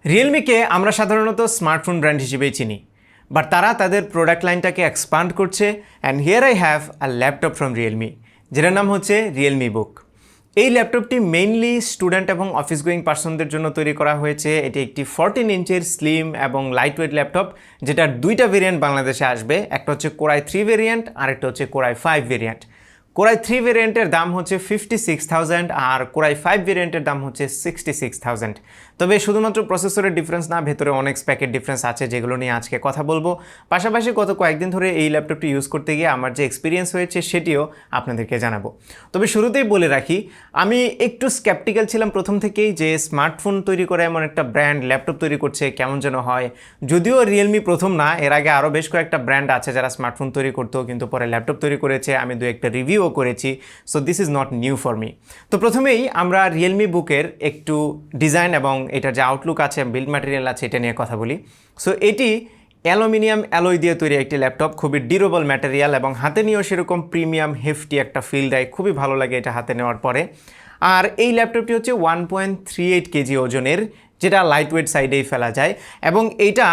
রিয়েলমিকে আমরা সাধারণত smartphone brand হিসেবেই চিনি, বাট তারা তাদের প্রোডাক্ট লাইনটাকে এক্সপান্ড করছে। And here I have a laptop from Realme, যেটার নাম হচ্ছে রিয়েলমি বুক। এই ল্যাপটপটি মেইনলি স্টুডেন্ট এবং অফিস গোয়িং পার্সনদের জন্য তৈরি করা হয়েছে। এটি একটি 14 ইঞ্চের স্লিম এবং লাইট ওয়েট ল্যাপটপ, যেটার দুইটা ভেরিয়েন্ট বাংলাদেশে আসবে। একটা হচ্ছে কোরাই 3 ভেরিয়েন্ট আর একটা হচ্ছে কোরাই 5 ভেরিয়েন্ট। কোরাই 3 ভেরিয়েন্টের দাম হচ্ছে 56,000 আর কোরাই 5 ভেরিয়েন্টের দাম হচ্ছে 66,000। তবে শুধুমাত্র প্রসেসরের ডিফারেন্স না, ভেতরে অনেক স্প্যাকের ডিফারেন্স আছে, যেগুলো নিয়ে আজকে কথা বলবো। পাশাপাশি গত কয়েকদিন ধরে এই ল্যাপটপটি ইউজ করতে গিয়ে আমার যে এক্সপিরিয়েন্স হয়েছে সেটিও আপনাদেরকে জানাবো। তবে শুরুতেই বলে রাখি, আমি একটু স্ক্যাপটিক্যাল ছিলাম প্রথম থেকেই যে স্মার্টফোন তৈরি করে এমন একটা ব্র্যান্ড ল্যাপটপ তৈরি করছে, কেমন যেন হয়। যদিও রিয়েলমি প্রথম না, এর আগে আরও বেশ কয়েকটা ব্র্যান্ড আছে যারা স্মার্টফোন তৈরি করতো কিন্তু পরে ল্যাপটপ তৈরি করেছে। আমি দু একটা রিভিউ করেছি, so this is not new for me. তো প্রথমেই আমরা রিয়েলমি বুকের একটু ডিজাইন এবং এটার যে আউটলুক আছে, বিল্ড ম্যাটেরিয়াল আছে, এটা নিয়ে কথা বলি। সো এটি অ্যালুমিনিয়াম অ্যালয় দিয়ে তৈরি একটি ল্যাপটপ, খুবই ডিউরেবল ম্যাটেরিয়াল এবং হাতে নিয়েও সেরকম প্রিমিয়াম হেফটি একটা ফিল দেয়, খুবই ভালো লাগে এটা হাতে নেওয়ার পরে। আর এই ল্যাপটপটি হচ্ছে 1.38 কেজি ওজনের, যেটা লাইট ওয়েট সাইডেই ফেলা যায়। এবং এইটা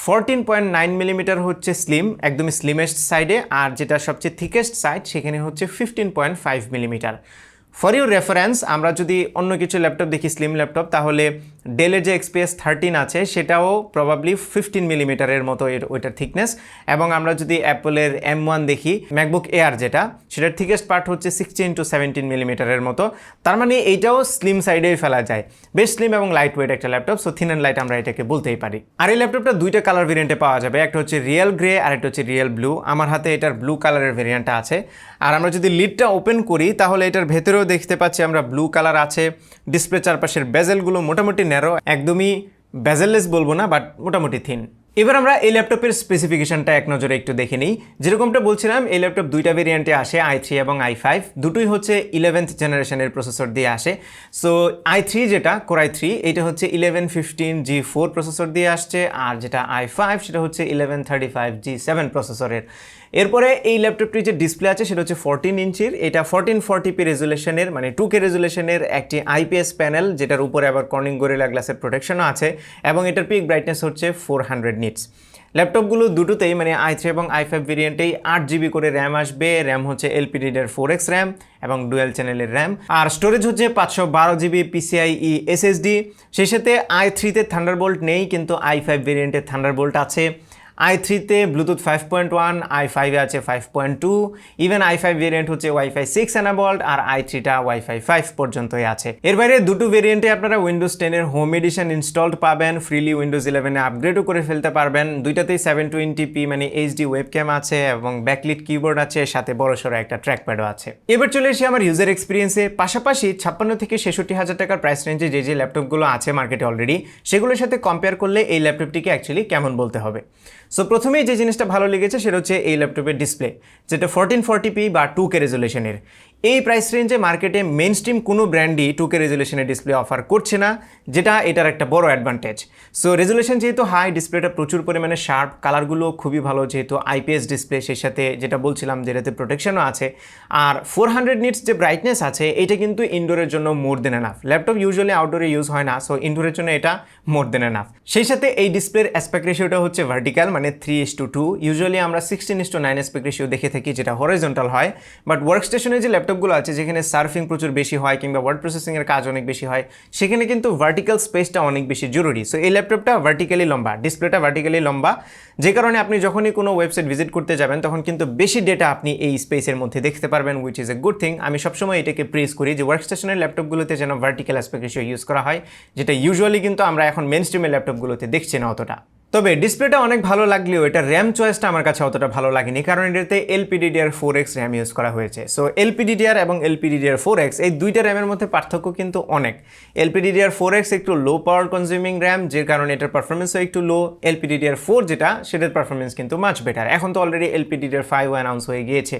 14.9 মিলিমিটার হচ্ছে স্লিম, একদমই স্লিমেস্ট সাইডে, আর যেটা সবচেয়ে থিকেস্ট সাইড সেখানে হচ্ছে 15.5 মিলিমিটার। ফর ইউর রেফারেন্স, আমরা যদি অন্য কিছু ল্যাপটপ দেখি স্লিম ল্যাপটপ, তাহলে ডেলের যে XPS 13 আছে সেটাও প্রবাবলি 15 মিলিমিটারের মতো ওইটার থিকনেস। এবং আমরা যদি অ্যাপলের M1 দেখি, ম্যাকবুক এয়ার যেটা, সেটার থিকেস্ট পার্ট হচ্ছে 16 to 17 মিলিমিটারের মতো। তার মানে এইটাও স্লিম সাইডেই ফেলা যায়, বেশ স্লিম এবং লাইট ওয়েট একটা laptop. So thin and light আমরা এটাকে বলতেই পারি। আর এই ল্যাপটপটা দুইটা কালার ভেরিয়েন্টে পাওয়া যাবে, একটা হচ্ছে রিয়েল গ্রে আর একটা হচ্ছে রিয়েল ব্লু। আমার হাতে এটার ব্লু কালারের ভেরিয়েন্টটা আছে। আর আমরা যদি লিডটা ওপেন করি তাহলে এটার ভেতরেও দেখতে পাচ্ছি আমরা ব্লু কালার আছে। ডিসপ্লে চারপাশের বেজেলগুলো মোটামুটি ন্যারো, একদমই বেজেললেস বলবো না, বাট মোটামুটি থিন। এবার আমরা এই ল্যাপটপের স্পেসিফিকেশনটা এক নজরে একটু দেখে নিই। যেরকমটা বলছিলাম, এই ল্যাপটপ দুইটা ভেরিয়েন্টে আসে, i3 এবং i5। দুটোই হচ্ছে 11th জেনারেশনের প্রসেসর দিয়ে আসে। সো i3 যেটা কোরাই 3, এটা হচ্ছে 1115G4 প্রসেসর দিয়ে আসছে, আর যেটা i5 সেটা হচ্ছে 1135G7 প্রসেসরের। এরপরে এই ল্যাপটপটির যে ডিসপ্লে আছে সেটা হচ্ছে 14 ইঞ্চির। এটা 1440p রেজুলেশনের, মানে 2K রেজুলেশনের একটি IPS প্যানেল, যেটার উপরে আবার কর্নিং গরিলা গ্লাসের প্রোটেকশনও আছে। এবং এটার পিক ব্রাইটনেস হচ্ছে 400 নিটস। ল্যাপটপগুলো দুটোতেই, মানে i3 এবং i5 ভেরিয়েন্টেই 8GB করে র্যাম আসবে। র্যাম হচ্ছে LPDDR4X র্যাম এবং ডুয়াল চ্যানেলের র্যাম। আর স্টোরেজ হচ্ছে 512GB PCIe SSD। সেই সাথে i3-তে থান্ডারবোল্ট নেই, কিন্তু i5 ভেরিয়েন্টে থান্ডারবোল্ট আছে। i3-তে ব্লুটুথ 5.1, i5-এ আছে 5.2। ইভেন i5 ভেরিয়েন্ট হচ্ছে Wi-Fi 6 এনাবল্ড, আর i3টা Wi-Fi 5 পর্যন্তই আছে। এর বাইরে দুটো ভেরিয়েন্টে আপনারা উইন্ডোজ 10-এর হোম এডিশন ইনস্টলড পাবেন, ফ্রিলি উইন্ডোজ 11-এ আপগ্রেডও করে ফেলতে পারবেন। দুইটাতেই 720p মানে HD ওয়েবক্যাম আছে এবং ব্যাকলিট কিবোর্ড আছে, সাথে বড়সড় একটা ট্র্যাকপ্যাডও আছে। এবার চলে এসে আমার ইউজার এক্সপিরিয়েন্সে। পাশাপাশি 56 থেকে 66,000 টাকার প্রাইস রেঞ্জে যে ল্যাপটপগুলো আছে মার্কেটে অলরেডি, সেগুলোর সাথে কম্পেয়ার করলে এই ল্যাপটপটিকে অ্যাকচুয়ালি কেমন বলতে হবে। সো প্রথমেই যে জিনিসটা ভালো লেগেছে সেটা হচ্ছে এই ল্যাপটপের ডিসপ্লে, যেটা 1440p বা 2K রেজুলেশনের। এই প্রাইস রেঞ্জে মার্কেটে মেইন স্ট্রিম কোনো ব্র্যান্ডই 2K রেজুলেশনের ডিসপ্লে অফার করছে না, যেটা এটার একটা বড় অ্যাডভান্টেজ। সো রেজুলেশন যেহেতু হাই, ডিসপ্লেটা প্রচুর পরিমাণে শার্প, কালারগুলো খুবই ভালো, যেহেতু IPS ডিসপ্লে, সেই সাথে যেটা বলছিলাম যেটাতে প্রোটেকশনও আছে। আর 400 নিটস যে ব্রাইটনেস আছে, এটা কিন্তু ইনডোরের জন্য মোর দেন এনাফ। ল্যাপটপ ইউজুয়ালি আউটডোরে ইউজ হয় না, সো ইনডোরের জন্য এটা মোর দেন এনাফ। সেই সাথে এই ডিসপ্লের অ্যাসপেক্ট রেশিওটা হচ্ছে ভার্টিক্যাল, মানে 3:2। ইউজুয়ালি আমরা 16:9 অ্যাসপেক্ট রেশিও দেখে থাকি, যেটা হরাইজন্টাল হয়। বাট ওয়ার্কস্টেশনের যে ল্যাপটপগুলো আছে, যেখানে সার্ফিং প্রচুর বেশি হয় কিংবা ওয়ার্ড প্রসেসিংয়ের কাজ অনেক বেশি হয়, সেখানে কিন্তু ভার্টিক্যাল স্পেসটা অনেক বেশি জরুরি। সো এই ল্যাপটপটা ভার্টিক্যালি লম্বা, ডিসপ্লেটা ভার্টিক্যালি লম্বা, যে কারণে আপনি যখনই কোনো ওয়েবসাইট ভিজিট করতে যাবেন তখন কিন্তু বেশি ডেটা আপনি এই স্পেসের মধ্যে দেখতে পারবেন, which is a good thing. আমি সবসময় এটাকে প্রেজ করি যে ওয়ার্কস্টেশনের ল্যাপটপগুলোতে যেন ভার্টিক্যাল অ্যাসপেক্ট রেশিও ইউজ করা হয়, যেটা ইউজুয়ালি কিন্তু আমরা এখন মেন স্ট্রিমের ল্যাপটপগুলোতে দেখছি না অতটা। তবে ডিসপ্লেটা অনেক ভালো লাগলেও এটা র্যাম চয়েসটা আমার কাছে অতটা ভালো লাগেনি, কারণ এটাতে LPDDR4X র্যাম ইউজ করা হয়েছে। সো LPDDR এবং LPDDR4X এই দুইটা র্যামের মধ্যে পার্থক্য কিন্তু অনেক। LPDDR4X একটু লো পাওয়ার কনজিউমিং র্যাম, যে কারণে এটার পারফরমেন্সও একটু লো। LPDDR4 যেটা, সেটার পারফরমেন্স কিন্তু মাচ বেটার। এখন তো অলরেডি LPDDR5 অ্যানাউন্স হয়ে গিয়েছে।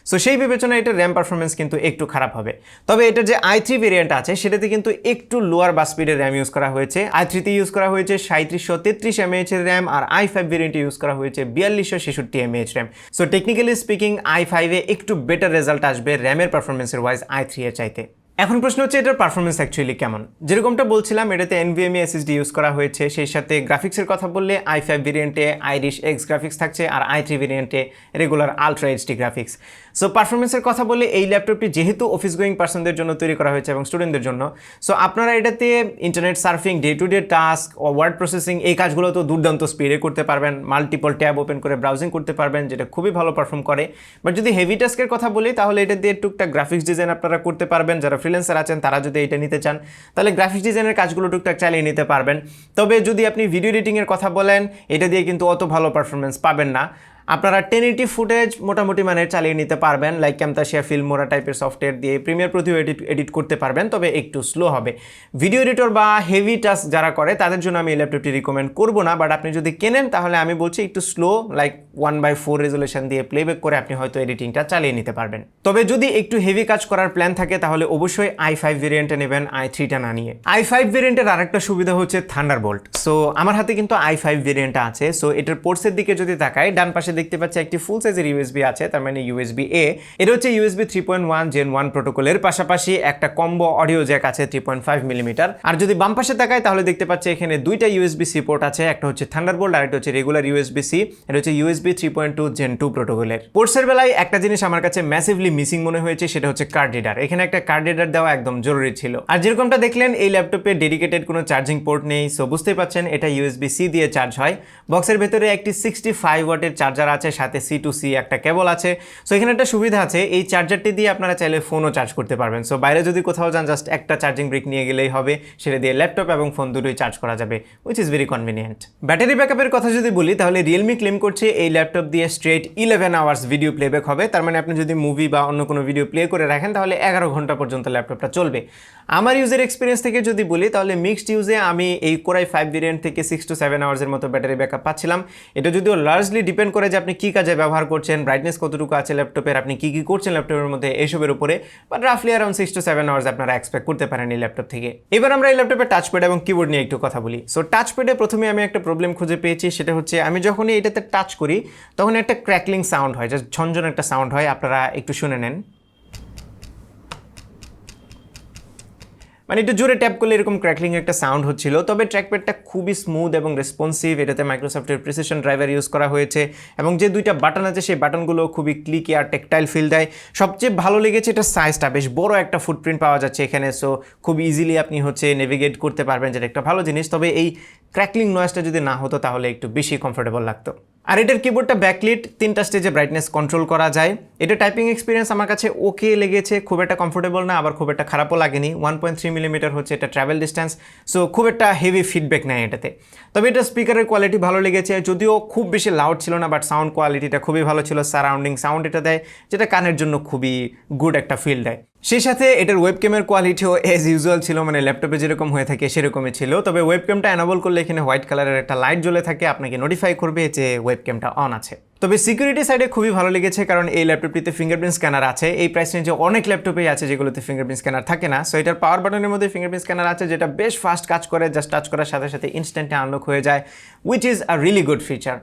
সো সেই বিবেচনায় এটার র্যাম পারফরমেন্স কিন্তু একটু খারাপ হবে। তবে এটার যে i3 ভেরিয়েন্ট আছে, সেটাতে কিন্তু একটু লোয়ার বাস স্পিডের র্যাম ইউজ করা হয়েছে। i3-তে ইউজ করা হয়েছে 3733 mAh র্যাম, আর i5 ভেরিয়েন্টে ইউজ করা হয়েছে 4266 mAh RAM. So technically speaking i5-এ একটু বেটার রেজাল্ট আসবে র্যামের পারফরমেন্সের ওয়াইজ i3 এর চাইতে। এখন প্রশ্ন হচ্ছে এটার পারফরমেন্স অ্যাকচুয়ালি কেমন। যেরকমটা বলছিলাম এটাতে NVMe SSD ইউজ করা হয়েছে, সেই সাথে গ্রাফিক্সের কথা বললে i5 ভেরিয়েন্টে আইরিশ এক্স গ্রাফিক্স থাকছে আর i3 ভেরিয়েন্টে regular ultra HD graphics. So পারফরমেন্সের কথা বললে এই ল্যাপটপটি যেহেতু অফিস গোয়িং পার্সনদের জন্য তৈরি করা হয়েছে এবং স্টুডেন্টদের জন্য, সো আপনারা এটাতে internet surfing, day to day task ও ওয়ার্ড প্রসেসিং এই কাজগুলো তো দুর্দান্ত স্পিডে করতে পারবেন, মাল্টিপল ট্যাব ওপেন করে ব্রাউজিং করতে পারবেন, যেটা খুবই ভালো পারফর্ম করে। বাট যদি হেভি টাস্কের কথা বলি তাহলে এটা দিয়ে টুকটাক গ্রাফিক্স ডিজাইন আপনারা করতে পারবেন, যারা ফ্রিল্যান্সার আছেন তারা যদি এটা নিতে চান তাহলে গ্রাফিক্স ডিজাইনের কাজগুলো টুকটাক চালিয়ে নিতে পারবেন। তবে যদি আপনি ভিডিও এডিটিংয়ের কথা বলেন এটা দিয়ে কিন্তু অত ভালো পারফরমেন্স পাবেন না। আপনারা 1080 ফুটেজ মোটামুটি মানে চালিয়ে নিতে পারবেন, লাইক ক্যামতাশিয়া, ফিল্মোরা টাইপের সফটওয়্যার দিয়ে প্রিমিয়ার প্রতিও এডিট করতে পারবেন, তবে একটু স্লো হবে। ভিডিও এডিটর বা হেভি টাস্ক যারা করে তাদের জন্য আমি এই ল্যাপটপটি রিকমেন্ড করবো না, বাট আপনি যদি কেনেন তাহলে আমি বলছি একটু স্লো, লাইক 1/4 রেজুলেশন দিয়ে প্লেব্যাক করে আপনি হয়তো এডিটিংটা চালিয়ে নিতে পারবেন। তবে যদি একটু হেভি কাজ করার প্ল্যান থাকে তাহলে অবশ্যই i5 ভেরিয়েন্টে নেবেন, i3টা না নিয়ে। i5 ভেরিয়েন্টের আরেকটা সুবিধা হচ্ছে থান্ডারবোল্ট। সো আমার হাতে কিন্তু i5 ভেরিয়েন্টটা আছে। সো এটার পোর্টসের দিকে যদি তাকাই, ডান পাশে দেখতে পাচ্ছি একটি ফুল সাইজের USB আছে, তার মানে USB A। এটা হচ্ছে USB 3.1 Gen 1 প্রোটোকলের পাশাপাশি একটা কম্বো অডিও জ্যাক আছে 3.5 মিলিমিটার। আর যদি বাম পাশে তাকাই তাহলে দেখতে পাচ্ছি এখানে দুইটা USB-C পোর্ট আছে, একটা হচ্ছে থান্ডারবোল্ট আর একটা হচ্ছে রেগুলার USB-C। এটা হচ্ছে USB 3.2 Gen 2 প্রোটোকলের। পোর্টসের বেলায় একটা জিনিস আমার কাছে ম্যাসিভলি মিসিং মনে হয়েছে, সেটা হচ্ছে কার্ড রিডার। এখানে একটা কার্ড রিডার দেওয়া একদম জরুরি ছিল। আর যেরকমটা দেখলেন এই ল্যাপটপে ডেডিকেটেড কোনো চার্জিং পোর্ট নেই, সো বুঝতেই পাচ্ছেন এটা USB-C দিয়ে চার্জ হয়। বক্সের ভেতরে একটি 65 ওয়াটের চার্জার আছে, সাথে C2C একটা কেবল আছে। সো এখানে একটা সুবিধা আছে, এই চার্জারটি দিয়ে আপনারা চাইলে ফোনও চার্জ করতে পারবেন। সো বাইরে যদি কোথাও যান জাস্ট একটা চার্জিং ব্রিক নিয়ে গেলেই হবে, সেটা দিয়ে ল্যাপটপ এবং ফোন দুটোই চার্জ করা যাবে, which is very convenient. Battery ব্যাকআপের কথা যদি বলি তাহলে রিয়েলমি ক্লেম করছে এই ল্যাপটপ দিয়ে স্ট্রেট 11 আওয়ার্স ভিডিও প্লেব্যাক হবে। তার মানে আপনি যদি মুভি বা অন্য কোনো ভিডিও প্লে করে রাখেন তাহলে 11 ঘন্টা পর্যন্ত ল্যাপটপটা চলবে। আমার ইউজের এক্সপিরিয়েন্স থেকে যদি বলি তাহলে মিক্সড ইউজে আমি এই Core i5 ভেরিয়েন্ট থেকে 6 to 7 আওয়ার্সের মতো ব্যাটারি ব্যাকআপ পাচ্ছিলাম। এটা যদিও লার্জলি ডিপেন্ড করে যে আপনি কী কাজে ব্যবহার করছেন, ব্রাইটনেস কতটুকু আছে ল্যাপটপের, আপনি কী করছেন ল্যাপটপের মধ্যে, এইসবের উপরে, বাট রাফলি অ্যারাউন্ড 6 to 7 আওয়ার্স আপনারা এক্সপেক্ট করতে পারেন এই ল্যাপটপ থেকে। এবার আমরা এই ল্যাপটপের টাচপ্যাড এবং কিবোর্ড নিয়ে একটু কথা বলি। সো টাচপ্যাডে প্রথমে আমি একটা প্রবলেম খুঁজে পেয়েছি, সেটা হচ্ছে আমি যখনই এটাতে টাচ করি তখন একটা ক্র্যাকলিং সাউন্ড হয়, জাস্ট ঝনঝন একটা সাউন্ড হয়, আপনারা একটু শুনে নেন। মানে একটু জোরে ট্যাপ করলে এরকম ক্র্যাকলিং একটা সাউন্ড হচ্ছিল। তবে ট্র্যাকপ্যাডটা খুবই স্মুথ এবং রেসপন্সিভ, এটাতে মাইক্রোসফটের প্রিসিশন ড্রাইভার ইউজ করা হয়েছে এবং যে দুইটা বাটন আছে সেই বাটনগুলো খুবই ক্লিকি আর টেকটাইল ফিল দেয়। সবচেয়ে ভালো লেগেছে এটা সাইজটা, বেশ বড় একটা ফুটপ্রিন্ট পাওয়া যাচ্ছে এখানে। সো খুব ইজিলি আপনি হচ্ছে নেভিগেট করতে পারবেন, যেটা একটা ভালো জিনিস। তবে এই ক্র্যাকলিং নয়েজটা যদি না হতো তাহলে একটু বেশি কমফোর্টেবল লাগতো। আর এটার কিবোর্ডটা ব্যাকলিট, 3টা স্টেজে ব্রাইটনেস কন্ট্রোল করা যায়। এটা টাইপিং এক্সপিরিয়েন্স আমার কাছে ওকে লেগেছে, খুব একটা কমফোর্টেবল না, আবার খুব একটা খারাপও লাগেনি। 1.3 মিলিমিটার হচ্ছে এটা ট্রাভেল ডিস্টেন্স, সো খুব একটা হেভি ফিডব্যাক নেয় এটাতে। তবে এটা স্পিকারের কোয়ালিটি ভালো লেগেছে, যদিও খুব বেশি লাউড ছিল না, বাট সাউন্ড কোয়ালিটিটা খুবই ভালো ছিল। সারাউন্ডিং সাউন্ড এটা দেয়, যেটা কানের জন্য খুবই গুড একটা ফিল দেয়। সেই সাথে এটার ওয়েবক্যামের কোয়ালিটিও অ্যাজ ইউজুয়াল ছিল, মানে ল্যাপটপে যেরকম হয়ে থাকে সেরকমই ছিল। তবে ওয়েবক্যামটা এনাবল করলে এখানে হোয়াইট কালারের একটা লাইট জ্বলে থাকে, আপনাকে নোটিফাই করবে যে ওয়েবক্যামটা অন আছে। তবে সিকিউরিটি সাইডে খুবই ভালো লেগেছে, কারণ এই ল্যাপটপটিতে ফিঙ্গারপ্রিন্ট স্ক্যানার আছে। এই প্রাইস রেঞ্জে অনেক ল্যাপটপেই আছে যেগুলোতে ফিঙ্গারপ্রিন্ট স্ক্যানার থাকে না। সো এটার পাওয়ার বাটনের মধ্যে ফিঙ্গারপ্রিন্ট স্ক্যানার আছে, যেটা বেশ ফাস্ট কাজ করে, জাস্ট টাচ করার সাথে সাথে ইনস্ট্যান্টলি আনলক হয়ে যায়, which is a really good feature.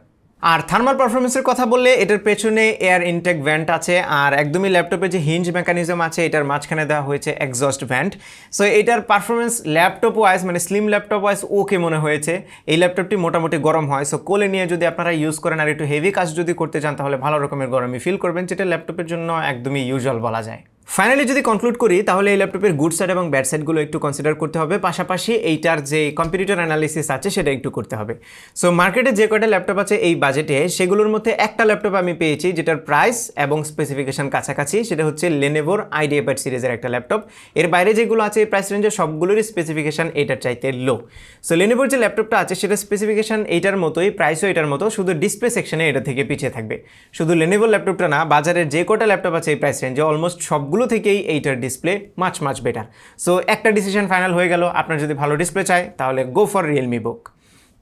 আর থার্মাল পারফরমেন্সের কথা বললে এটার পেছনে এয়ার ইনটেক ভ্যান্ট আছে, আর একদমই ল্যাপটপে যে হিঞ্জ মেকানিজম আছে এটার মাঝখানে দেওয়া হয়েছে এক্সস্ট ভ্যান্ট। সো এটার পারফরমেন্স ল্যাপটপ ওয়াইজ, মানে স্লিম ল্যাপটপ ওয়াইজ ওকে মনে হয়েছে। এই ল্যাপটপটি মোটামুটি গরম হয়, সো কোলে নিয়ে যদি আপনারা ইউজ করেন আর একটু হেভি কাজ যদি করতে চান তাহলে ভালো রকমের গরমই ফিল করবেন, যেটা ল্যাপটপের জন্য একদমই ইউজুয়াল বলা যায়। ফাইনালি যদি কনক্লুড করি তাহলে এই ল্যাপটপের গুড সাইড এবং ব্যাড সাইডগুলো একটু কনসিডার করতে হবে, পাশাপাশি এইটার যে কম্পিটিটর অ্যানালিসিস আছে সেটা একটু করতে হবে। সো মার্কেটে যে কয়টা ল্যাপটপ আছে এই বাজেটে, সেগুলোর মধ্যে একটা ল্যাপটপ আমি পেয়েছি যেটার প্রাইস এবং স্পেসিফিকেশন কাছাকাছি, সেটা হচ্ছে লেনোভোর IdeaPad সিরিজের একটা ল্যাপটপ। এর বাইরে যেগুলো আছে এই প্রাইস রেঞ্জে সবগুলোরই স্পেসিফিকেশন এইটার চাইতে লো। সো লেনোভোর যে ল্যাপটপটা আছে সেটা স্পেসিফিকেশন এইটার মতোই, প্রাইসও এটার মতো, শুধু ডিসপ্লে সেকশনে এটা থেকে পিছিয়ে থাকবে। শুধু লেনোভোর ল্যাপটপটা না, বাজারের যে কয়টা ল্যাপটপ আছে এই প্রাইস রেঞ্জে অলমোস্ট সবগুলো থেকেই এইটার ডিসপ্লে মাচ বেটার। সো একটা ডিসিশন ফাইনাল হয়ে গেল, আপনার যদি ভালো ডিসপ্লে চাই তাহলে গো ফর RealmeBook।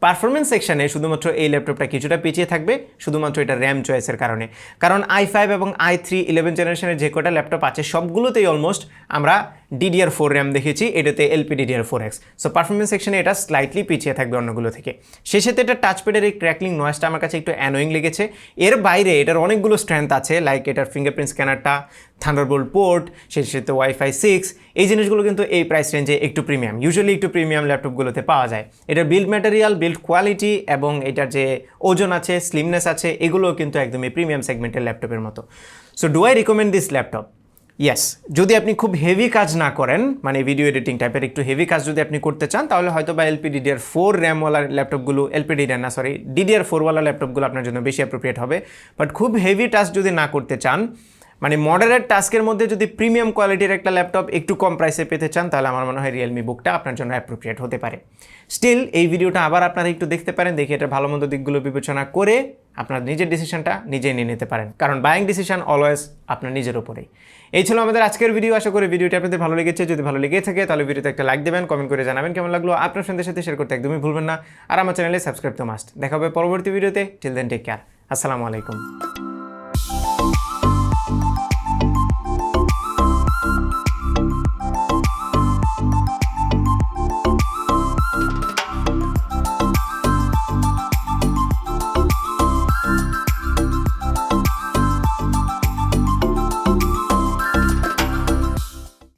পারফরমেন্স সেকশনে শুধুমাত্র এই ল্যাপটপটা কিছুটা পিছিয়ে থাকবে, শুধুমাত্র এটা র্যাম চয়েসের কারণে। কারণ i5 এবং i3 11 জেনারেশনের যে কটা ল্যাপটপ আছে সবগুলোতেই অলমোস্ট আমরা DDR4 র্যাম দেখেছি, এটাতে LPDDR4X। সো পারফরমেন্স সেকশনে এটা স্লাইটলি পিছিয়ে থাকবে অন্যগুলো থেকে। সেই সাথে এটা টাচপ্যাডের এই ক্র্যাকলিং নয়েজটা আমার কাছে একটু অ্যানোয়িং লেগেছে। এর বাইরে এটার অনেকগুলো স্ট্রেংথ আছে, লাইক এটার ফিঙ্গারপ্রিন্ট স্ক্যানারটা, থান্ডারবোল্ট পোর্ট, সেই সাথে ওয়াইফাই 6, এই জিনিসগুলো কিন্তু এই প্রাইস রেঞ্জে একটু প্রিমিয়াম, ইউজুয়ালি একটু প্রিমিয়াম ল্যাপটপগুলোতে পাওয়া যায়। এটার বিল্ড ম্যাটেরিয়াল, বিল্ড কোয়ালিটি এবং এটার যে ওজন আছে, স্লিমনেস আছে, এগুলো কিন্তু একদমই প্রিমিয়াম সেগমেন্টের ল্যাপটপের মতো। So do I recommend this laptop? Yes, যদি আপনি খুব হেভি কাজ না করেন, মানে ভিডিও এডিটিং টাইপের একটু হেভি কাজ যদি আপনি করতে চান, তাহলে হয়তো বা LPDDR4 র্যামওয়ালা ল্যাপটপগুলো, DDR4 ওয়ালা ল্যাপটপগুলো আপনার জন্য বেশি অ্যাপ্রোপ্রিয়েট হবে। বাট খুব হেভি টাস্ক যদি না করতে চান, মানে মডারেট টাস্কের মধ্যে যদি প্রিমিয়াম কোয়ালিটির একটা ল্যাপটপ একটু কম প্রাইসে পেতে চান, তাহলে আমার মনে হয় রিয়েলমি বুকটা আপনার জন্য অ্যাপ্রোপ্রিয়েট হতে পারে। স্টিল এই ভিডিওটা আবার আপনারা একটু দেখতে পারেন, দেখে এটার ভালো মন্দ দিকগুলো বিবেচনা করে আপনার নিজের ডিসিশনটা নিজেই নিয়ে নিতে পারেন, কারণ বাইং ডিসিশন অলওয়েজ আপনার নিজের উপরেই। এই ছিল আমাদের আজকের ভিডিও। আশা করি ভিডিওটি আপনাদের ভালো লেগেছে। যদি ভালো লেগে থাকে তাহলে ভিডিওতে একটা লাইক দেবেন, কমেন্ট করে জানাবেন কেমন লাগলো, আপনার ফ্রেন্ডদের সাথে শেয়ার করতে একদমই ভুলবেন না, আর আমার চ্যানেলে সাবস্ক্রাইব তো মাস্ট। দেখা হবে পরবর্তী ভিডিওতে। টিল দেন টেক কেয়ার, আসসালামু আলাইকুম।